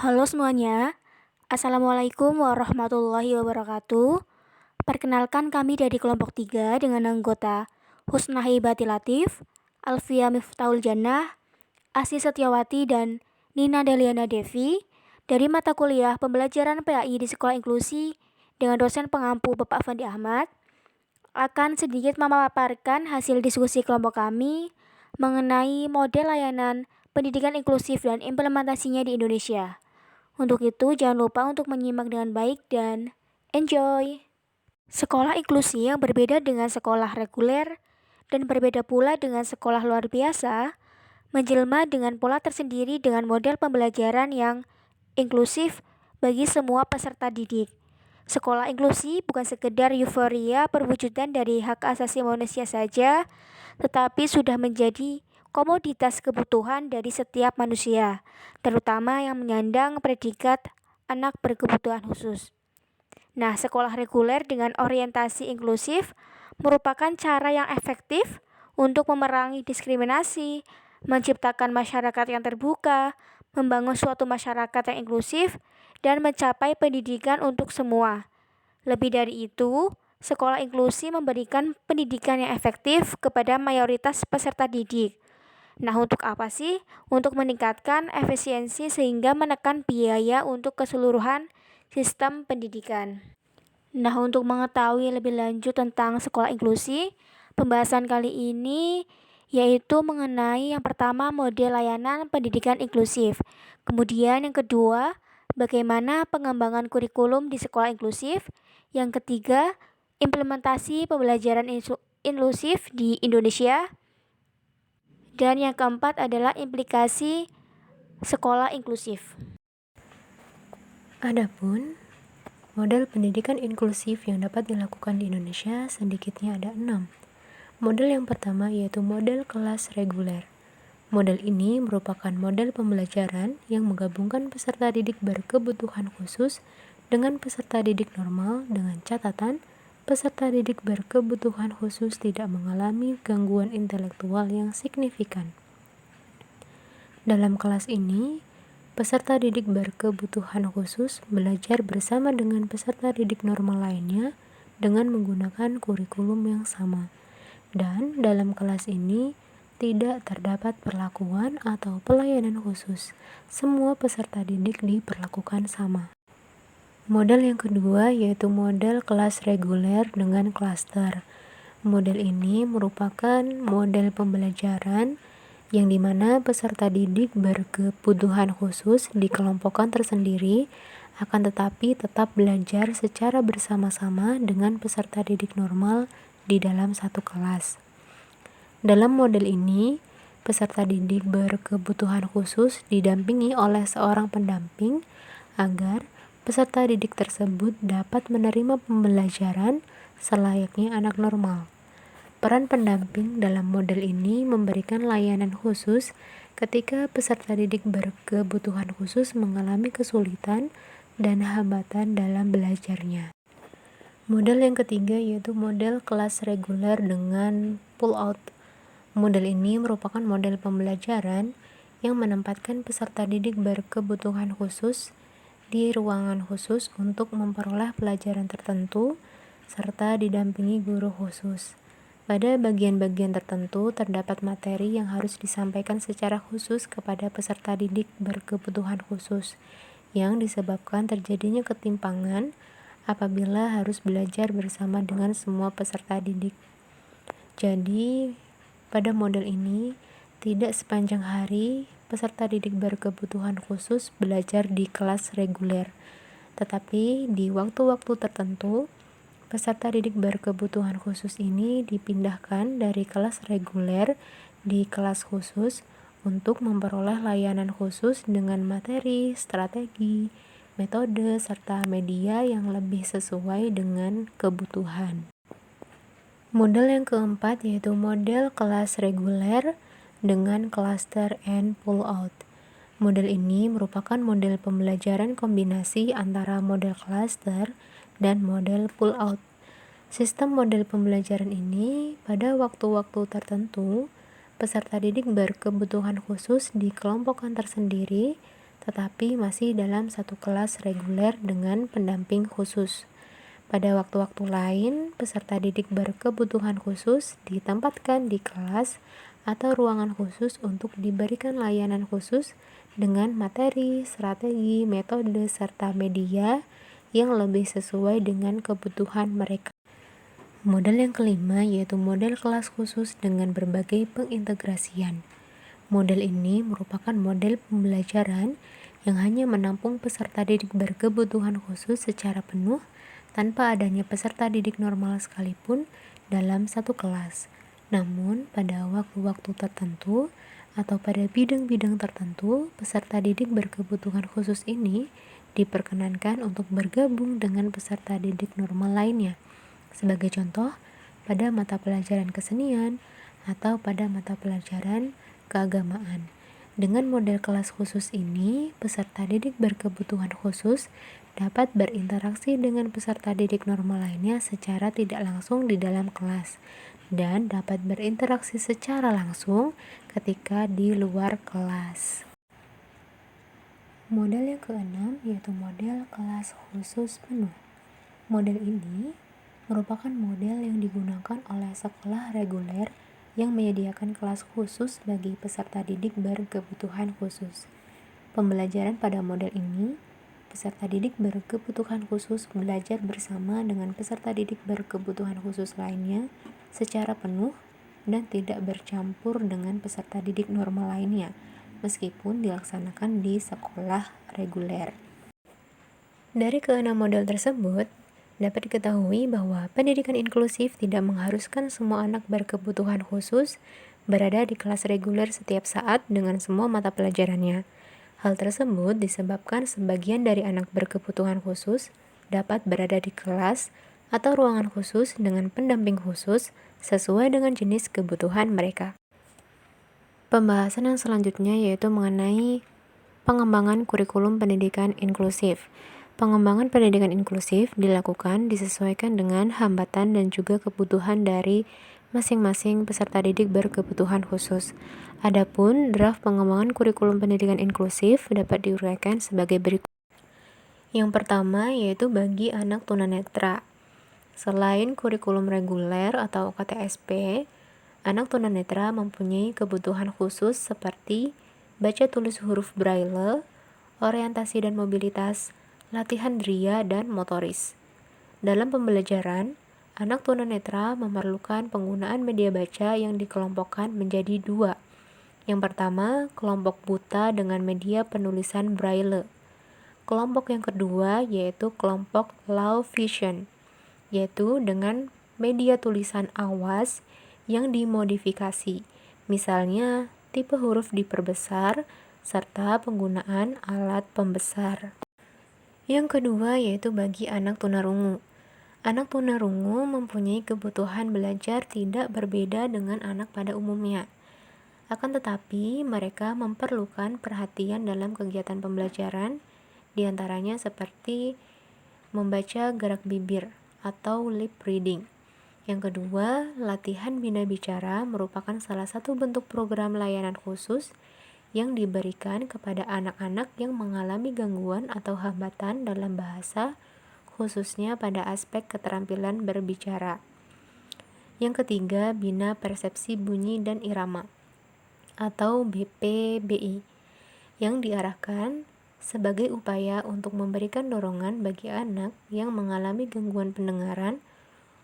Halo semuanya, Assalamualaikum warahmatullahi wabarakatuh. Perkenalkan kami dari kelompok 3 dengan anggota Husna Hibati Latif, Alfia Miftahul Jannah, Asy Setiawati, dan Nina Deliana Devi dari mata kuliah pembelajaran PAI di Sekolah Inklusi dengan dosen pengampu Bapak Fandi Ahmad akan sedikit memaparkan hasil diskusi kelompok kami mengenai model layanan pendidikan inklusif dan implementasinya di Indonesia. Untuk itu, jangan lupa untuk menyimak dengan baik dan enjoy. Sekolah inklusi yang berbeda dengan sekolah reguler dan berbeda pula dengan sekolah luar biasa, menjelma dengan pola tersendiri dengan model pembelajaran yang inklusif bagi semua peserta didik. Sekolah inklusi bukan sekedar euforia perwujudan dari hak asasi manusia saja, tetapi sudah menjadi komoditas kebutuhan dari setiap manusia, terutama yang menyandang predikat anak berkebutuhan khusus. Nah, sekolah reguler dengan orientasi inklusif merupakan cara yang efektif untuk memerangi diskriminasi, menciptakan masyarakat yang terbuka, membangun suatu masyarakat yang inklusif, dan mencapai pendidikan untuk semua. Lebih dari itu, sekolah inklusi memberikan pendidikan yang efektif kepada mayoritas peserta didik. Nah, untuk apa sih? Untuk meningkatkan efisiensi sehingga menekan biaya untuk keseluruhan sistem pendidikan. Nah, untuk mengetahui lebih lanjut tentang sekolah inklusi, pembahasan kali ini yaitu mengenai yang pertama model layanan pendidikan inklusif. Kemudian yang kedua, bagaimana pengembangan kurikulum di sekolah inklusif. Yang ketiga, implementasi pembelajaran inklusif di Indonesia. Dan yang keempat adalah implikasi sekolah inklusif. Adapun model pendidikan inklusif yang dapat dilakukan di Indonesia sedikitnya ada 6. Model yang pertama yaitu model kelas reguler. Model ini merupakan model pembelajaran yang menggabungkan peserta didik berkebutuhan khusus dengan peserta didik normal dengan catatan peserta didik berkebutuhan khusus tidak mengalami gangguan intelektual yang signifikan. Dalam kelas ini, peserta didik berkebutuhan khusus belajar bersama dengan peserta didik normal lainnya dengan menggunakan kurikulum yang sama. Dan dalam kelas ini tidak terdapat perlakuan atau pelayanan khusus. Semua peserta didik diperlakukan sama. Model yang kedua yaitu model kelas reguler dengan klaster. Model ini merupakan model pembelajaran yang dimana peserta didik berkebutuhan khusus dikelompokkan tersendiri, akan tetapi tetap belajar secara bersama-sama dengan peserta didik normal di dalam satu kelas. Dalam model ini, peserta didik berkebutuhan khusus didampingi oleh seorang pendamping agar peserta didik tersebut dapat menerima pembelajaran selayaknya anak normal. Peran pendamping dalam model ini memberikan layanan khusus ketika peserta didik berkebutuhan khusus mengalami kesulitan dan hambatan dalam belajarnya. Model yang ketiga yaitu model kelas reguler dengan pull-out. Model ini merupakan model pembelajaran yang menempatkan peserta didik berkebutuhan khusus di ruangan khusus untuk memperoleh pelajaran tertentu serta didampingi guru khusus. Pada bagian-bagian tertentu terdapat materi yang harus disampaikan secara khusus kepada peserta didik berkebutuhan khusus yang disebabkan terjadinya ketimpangan apabila harus belajar bersama dengan semua peserta didik. Jadi, pada model ini, tidak sepanjang hari peserta didik berkebutuhan khusus belajar di kelas reguler, tetapi di waktu-waktu tertentu, peserta didik berkebutuhan khusus ini dipindahkan dari kelas reguler di kelas khusus untuk memperoleh layanan khusus dengan materi, strategi, metode, serta media yang lebih sesuai dengan kebutuhan. Model yang keempat yaitu model kelas reguler dengan cluster and pull-out. Model ini merupakan model pembelajaran kombinasi antara model cluster dan model pull-out. Sistem model pembelajaran ini pada waktu-waktu tertentu, peserta didik berkebutuhan khusus dikelompokkan tersendiri tetapi masih dalam satu kelas reguler dengan pendamping khusus. Pada waktu-waktu lain, peserta didik berkebutuhan khusus ditempatkan di kelas atau ruangan khusus untuk diberikan layanan khusus dengan materi, strategi, metode, serta media yang lebih sesuai dengan kebutuhan mereka. Model yang kelima yaitu model kelas khusus dengan berbagai pengintegrasian. Model ini merupakan model pembelajaran yang hanya menampung peserta didik berkebutuhan khusus secara penuh tanpa adanya peserta didik normal sekalipun dalam satu kelas. Namun, pada waktu-waktu tertentu atau pada bidang-bidang tertentu, peserta didik berkebutuhan khusus ini diperkenankan untuk bergabung dengan peserta didik normal lainnya. Sebagai contoh, pada mata pelajaran kesenian atau pada mata pelajaran keagamaan. Dengan model kelas khusus ini, peserta didik berkebutuhan khusus dapat berinteraksi dengan peserta didik normal lainnya secara tidak langsung di dalam kelas dan dapat berinteraksi secara langsung ketika di luar kelas. Model yang keenam yaitu model kelas khusus penuh. Model ini merupakan model yang digunakan oleh sekolah reguler yang menyediakan kelas khusus bagi peserta didik berkebutuhan khusus. Pembelajaran pada model ini, peserta didik berkebutuhan khusus belajar bersama dengan peserta didik berkebutuhan khusus lainnya secara penuh dan tidak bercampur dengan peserta didik normal lainnya, meskipun dilaksanakan di sekolah reguler. Dari keenam model tersebut, dapat diketahui bahwa pendidikan inklusif tidak mengharuskan semua anak berkebutuhan khusus berada di kelas reguler setiap saat dengan semua mata pelajarannya. Hal tersebut disebabkan sebagian dari anak berkebutuhan khusus dapat berada di kelas atau ruangan khusus dengan pendamping khusus sesuai dengan jenis kebutuhan mereka. Pembahasan yang selanjutnya yaitu mengenai pengembangan kurikulum pendidikan inklusif. Pengembangan pendidikan inklusif dilakukan disesuaikan dengan hambatan dan juga kebutuhan dari masing-masing peserta didik berkebutuhan khusus. Adapun draft pengembangan kurikulum pendidikan inklusif dapat diuraikan sebagai berikut. Yang pertama yaitu bagi anak tunanetra. Selain kurikulum reguler atau KTSP, anak tunanetra mempunyai kebutuhan khusus seperti baca tulis huruf braille, orientasi dan mobilitas, latihan dria dan motoris. Dalam pembelajaran, anak tunanetra memerlukan penggunaan media baca yang dikelompokkan menjadi dua. Yang pertama, kelompok buta dengan media penulisan braille. Kelompok yang kedua yaitu kelompok low vision, yaitu dengan media tulisan awas yang dimodifikasi, misalnya tipe huruf diperbesar serta penggunaan alat pembesar. Yang kedua yaitu bagi anak tunarungu. Anak tunarungu mempunyai kebutuhan belajar tidak berbeda dengan anak pada umumnya. Akan tetapi, mereka memerlukan perhatian dalam kegiatan pembelajaran, diantaranya seperti membaca gerak bibir atau lip reading. Yang kedua, latihan bina bicara merupakan salah satu bentuk program layanan khusus yang diberikan kepada anak-anak yang mengalami gangguan atau hambatan dalam bahasa, khususnya pada aspek keterampilan berbicara. Yang ketiga, bina persepsi bunyi dan irama atau BPBI yang diarahkan sebagai upaya untuk memberikan dorongan bagi anak yang mengalami gangguan pendengaran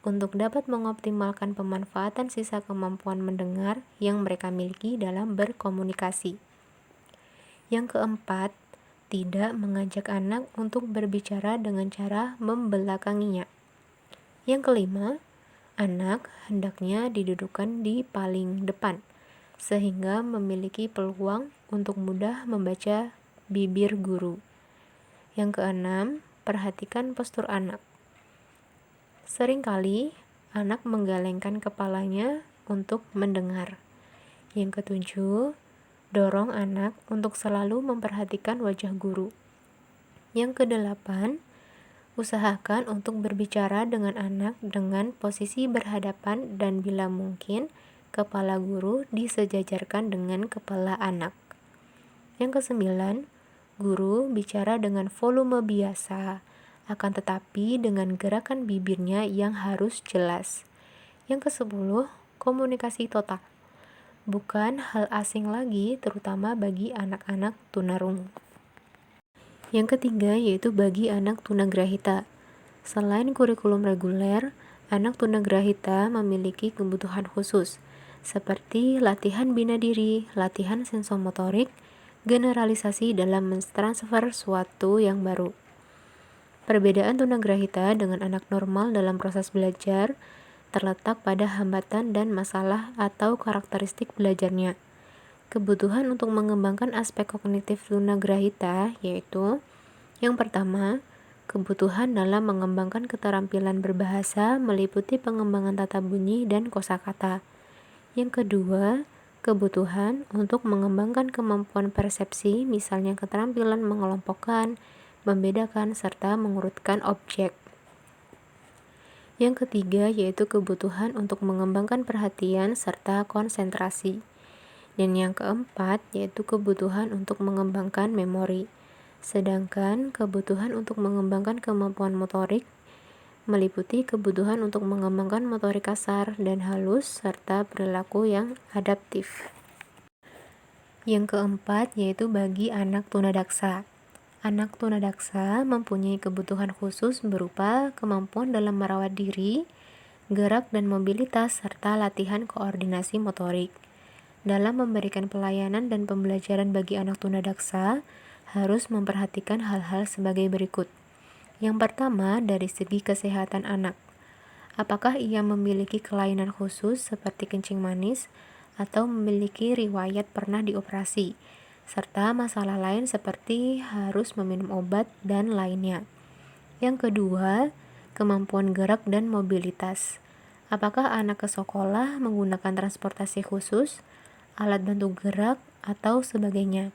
untuk dapat mengoptimalkan pemanfaatan sisa kemampuan mendengar yang mereka miliki dalam berkomunikasi. Yang keempat, tidak mengajak anak untuk berbicara dengan cara membelakanginya. Yang kelima, anak hendaknya didudukkan di paling depan, sehingga memiliki peluang untuk mudah membaca bibir guru. Yang keenam, perhatikan postur anak. Seringkali, anak menggelengkan kepalanya untuk mendengar. Yang ketujuh, dorong anak untuk selalu memperhatikan wajah guru. Yang kedelapan, usahakan untuk berbicara dengan anak dengan posisi berhadapan dan bila mungkin, kepala guru disejajarkan dengan kepala anak. Yang kesembilan, guru bicara dengan volume biasa, akan tetapi dengan gerakan bibirnya yang harus jelas. Yang ke-10, komunikasi total. Bukan hal asing lagi, terutama bagi anak-anak tunarungu. Yang ketiga yaitu bagi anak tunagrahita. Selain kurikulum reguler, anak tunagrahita memiliki kebutuhan khusus, seperti latihan bina diri, latihan sensomotorik, generalisasi dalam mentransfer suatu yang baru. Perbedaan tunagrahita dengan anak normal dalam proses belajar terletak pada hambatan dan masalah atau karakteristik belajarnya. Kebutuhan untuk mengembangkan aspek kognitif tunagrahita yaitu yang pertama, kebutuhan dalam mengembangkan keterampilan berbahasa meliputi pengembangan tata bunyi dan kosakata. Yang kedua, kebutuhan untuk mengembangkan kemampuan persepsi, misalnya keterampilan mengelompokkan, membedakan, serta mengurutkan objek. Yang ketiga yaitu kebutuhan untuk mengembangkan perhatian serta konsentrasi. Dan yang keempat yaitu kebutuhan untuk mengembangkan memori. Sedangkan kebutuhan untuk mengembangkan kemampuan motorik meliputi kebutuhan untuk mengembangkan motorik kasar dan halus serta perilaku yang adaptif. Yang keempat yaitu bagi anak tunadaksa. Anak tunadaksa mempunyai kebutuhan khusus berupa kemampuan dalam merawat diri, gerak dan mobilitas, serta latihan koordinasi motorik. Dalam memberikan pelayanan dan pembelajaran bagi anak tunadaksa, harus memperhatikan hal-hal sebagai berikut. Yang pertama, dari segi kesehatan anak. Apakah ia memiliki kelainan khusus seperti kencing manis atau memiliki riwayat pernah dioperasi, serta masalah lain seperti harus meminum obat dan lainnya. Yang kedua, kemampuan gerak dan mobilitas. Apakah anak ke sekolah menggunakan transportasi khusus, alat bantu gerak, atau sebagainya?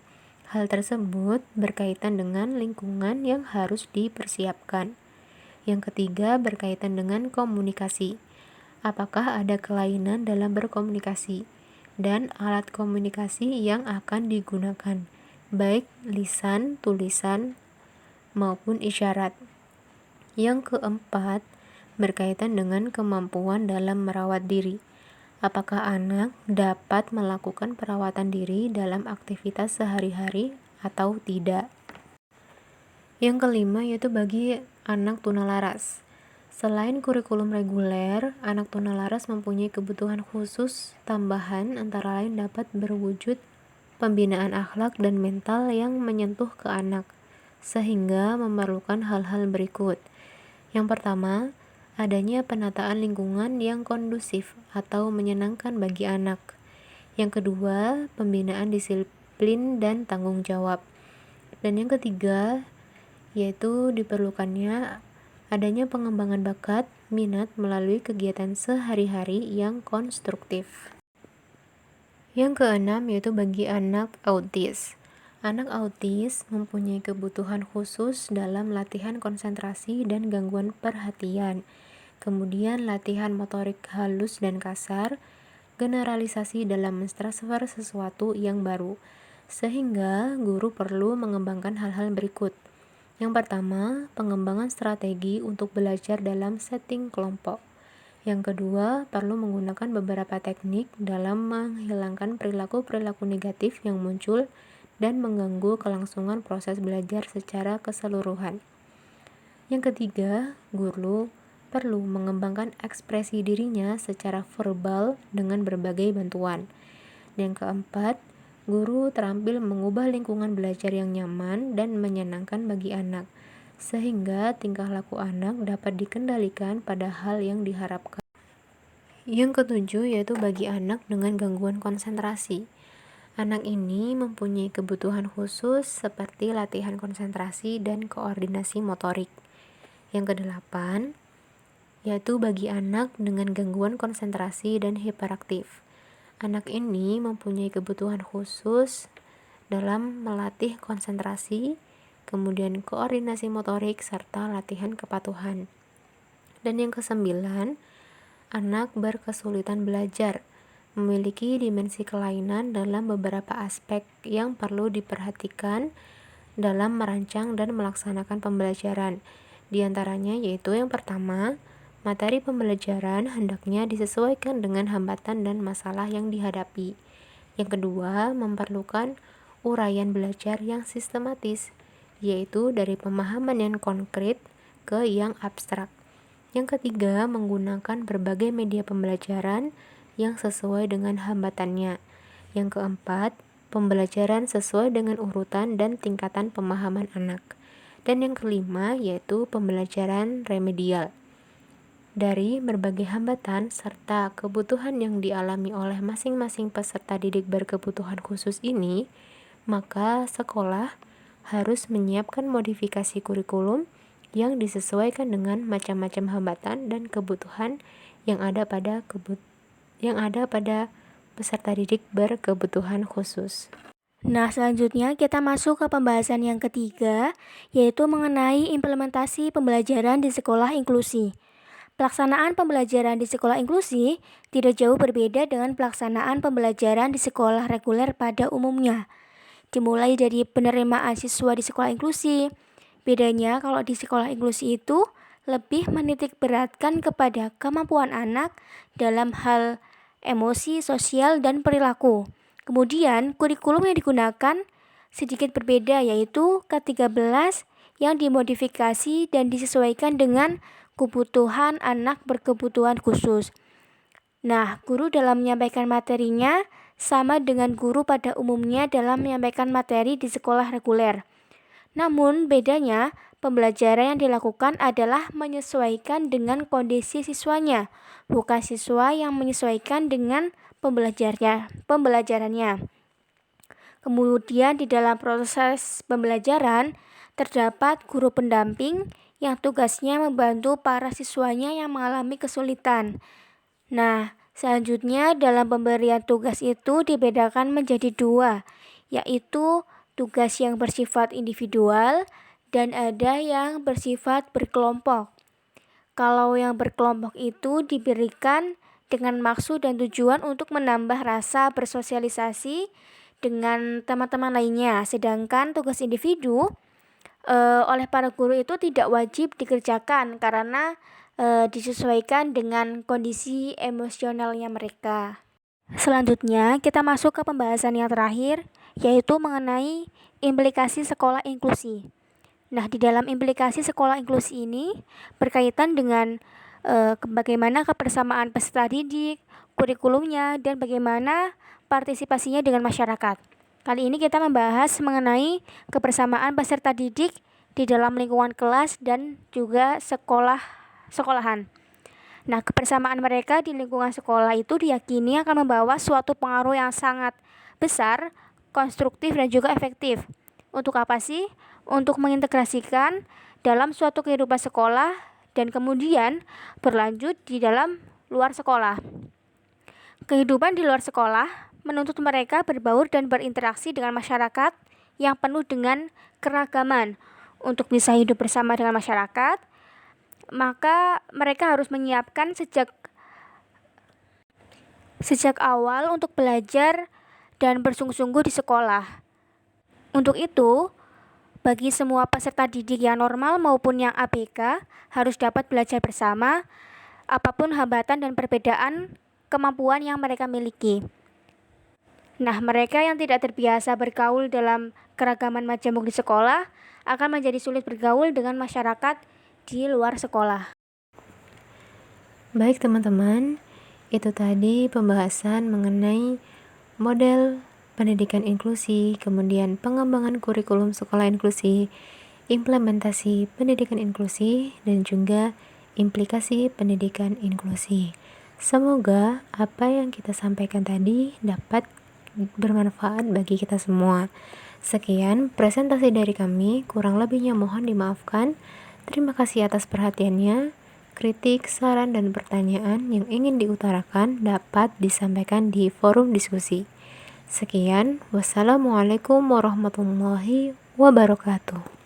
Hal tersebut berkaitan dengan lingkungan yang harus dipersiapkan. Yang ketiga berkaitan dengan komunikasi. Apakah ada kelainan dalam berkomunikasi dan alat komunikasi yang akan digunakan, baik lisan, tulisan, maupun isyarat. Yang keempat berkaitan dengan kemampuan dalam merawat diri. Apakah anak dapat melakukan perawatan diri dalam aktivitas sehari-hari atau tidak? Yang kelima yaitu bagi anak tunalaras. Selain kurikulum reguler, anak tunalaras mempunyai kebutuhan khusus tambahan antara lain dapat berwujud pembinaan akhlak dan mental yang menyentuh ke anak, sehingga memerlukan hal-hal berikut. Yang pertama, adanya penataan lingkungan yang kondusif atau menyenangkan bagi anak. Yang kedua, pembinaan disiplin dan tanggung jawab. Dan yang ketiga, yaitu diperlukannya adanya pengembangan bakat, minat melalui kegiatan sehari-hari yang konstruktif. Yang keenam, yaitu bagi anak autis. Anak autis mempunyai kebutuhan khusus dalam latihan konsentrasi dan gangguan perhatian. Kemudian latihan motorik halus dan kasar, generalisasi dalam mentransfer sesuatu yang baru, sehingga guru perlu mengembangkan hal-hal berikut. Yang pertama, pengembangan strategi untuk belajar dalam setting kelompok. Yang kedua, perlu menggunakan beberapa teknik dalam menghilangkan perilaku-perilaku negatif yang muncul dan mengganggu kelangsungan proses belajar secara keseluruhan. Yang ketiga, guru perlu mengembangkan ekspresi dirinya secara verbal dengan berbagai bantuan. Yang keempat, guru terampil mengubah lingkungan belajar yang nyaman dan menyenangkan bagi anak, sehingga tingkah laku anak dapat dikendalikan pada hal yang diharapkan. Yang ketujuh yaitu bagi anak dengan gangguan konsentrasi. Anak ini mempunyai kebutuhan khusus seperti latihan konsentrasi dan koordinasi motorik. Yang kedelapan, yaitu bagi anak dengan gangguan konsentrasi dan hiperaktif. Anak ini mempunyai kebutuhan khusus dalam melatih konsentrasi, kemudian koordinasi motorik, serta latihan kepatuhan. Dan yang kesembilan, anak berkesulitan belajar memiliki dimensi kelainan dalam beberapa aspek yang perlu diperhatikan dalam merancang dan melaksanakan pembelajaran. Di antaranya yaitu yang pertama, materi pembelajaran hendaknya disesuaikan dengan hambatan dan masalah yang dihadapi. Yang kedua, memerlukan uraian belajar yang sistematis, yaitu dari pemahaman yang konkret ke yang abstrak. Yang ketiga, menggunakan berbagai media pembelajaran yang sesuai dengan hambatannya. Yang keempat, pembelajaran sesuai dengan urutan dan tingkatan pemahaman anak. Dan yang kelima, yaitu pembelajaran remedial. Dari berbagai hambatan serta kebutuhan yang dialami oleh masing-masing peserta didik berkebutuhan khusus ini, maka sekolah harus menyiapkan modifikasi kurikulum yang disesuaikan dengan macam-macam hambatan dan kebutuhan yang ada pada peserta didik berkebutuhan khusus. Nah, selanjutnya kita masuk ke pembahasan yang ketiga, yaitu mengenai implementasi pembelajaran di sekolah inklusi. Pelaksanaan pembelajaran di sekolah inklusi tidak jauh berbeda dengan pelaksanaan pembelajaran di sekolah reguler pada umumnya. Dimulai dari penerimaan siswa di sekolah inklusi. Bedanya kalau di sekolah inklusi itu lebih menitik beratkan kepada kemampuan anak dalam hal emosi, sosial, dan perilaku. Kemudian, kurikulum yang digunakan sedikit berbeda, yaitu ke-13 yang dimodifikasi dan disesuaikan dengan kebutuhan anak berkebutuhan khusus. Nah, guru dalam menyampaikan materinya sama dengan guru pada umumnya dalam menyampaikan materi di sekolah reguler. Namun, bedanya pembelajaran yang dilakukan adalah menyesuaikan dengan kondisi siswanya, bukan siswa yang menyesuaikan dengan pembelajarannya. Kemudian di dalam proses pembelajaran terdapat guru pendamping yang tugasnya membantu para siswanya yang mengalami kesulitan. Nah, selanjutnya dalam pemberian tugas itu dibedakan menjadi dua, yaitu tugas yang bersifat individual dan ada yang bersifat berkelompok. Kalau yang berkelompok itu diberikan dengan maksud dan tujuan untuk menambah rasa bersosialisasi dengan teman-teman lainnya. Sedangkan tugas individu oleh para guru itu tidak wajib dikerjakan karena disesuaikan dengan kondisi emosionalnya mereka. Selanjutnya kita masuk ke pembahasan yang terakhir, yaitu mengenai implikasi sekolah inklusi. Nah, di dalam implikasi sekolah inklusi ini berkaitan dengan bagaimana kebersamaan peserta didik, kurikulumnya, dan bagaimana partisipasinya dengan masyarakat. Kali ini kita membahas mengenai kebersamaan peserta didik di dalam lingkungan kelas dan juga sekolahan. Nah, kebersamaan mereka di lingkungan sekolah itu diyakini akan membawa suatu pengaruh yang sangat besar, konstruktif, dan juga efektif. Untuk apa sih? Untuk mengintegrasikan dalam suatu kehidupan sekolah dan kemudian berlanjut di dalam luar sekolah. Kehidupan di luar sekolah menuntut mereka berbaur dan berinteraksi dengan masyarakat yang penuh dengan keragaman. Untuk bisa hidup bersama dengan masyarakat, maka mereka harus menyiapkan sejak awal untuk belajar dan bersungguh-sungguh di sekolah. Untuk itu, bagi semua peserta didik yang normal maupun yang ABK harus dapat belajar bersama apapun hambatan dan perbedaan kemampuan yang mereka miliki. Nah, mereka yang tidak terbiasa bergaul dalam keragaman majemuk di sekolah akan menjadi sulit bergaul dengan masyarakat di luar sekolah. Baik teman-teman, itu tadi pembahasan mengenai model pendidikan inklusi, kemudian pengembangan kurikulum sekolah inklusi, implementasi pendidikan inklusi, dan juga implikasi pendidikan inklusi. Semoga apa yang kita sampaikan tadi dapat bermanfaat bagi kita semua. Sekian presentasi dari kami, kurang lebihnya mohon dimaafkan. Terima kasih atas perhatiannya. Kritik, saran, dan pertanyaan yang ingin diutarakan dapat disampaikan di forum diskusi. Sekian, wassalamualaikum warahmatullahi wabarakatuh.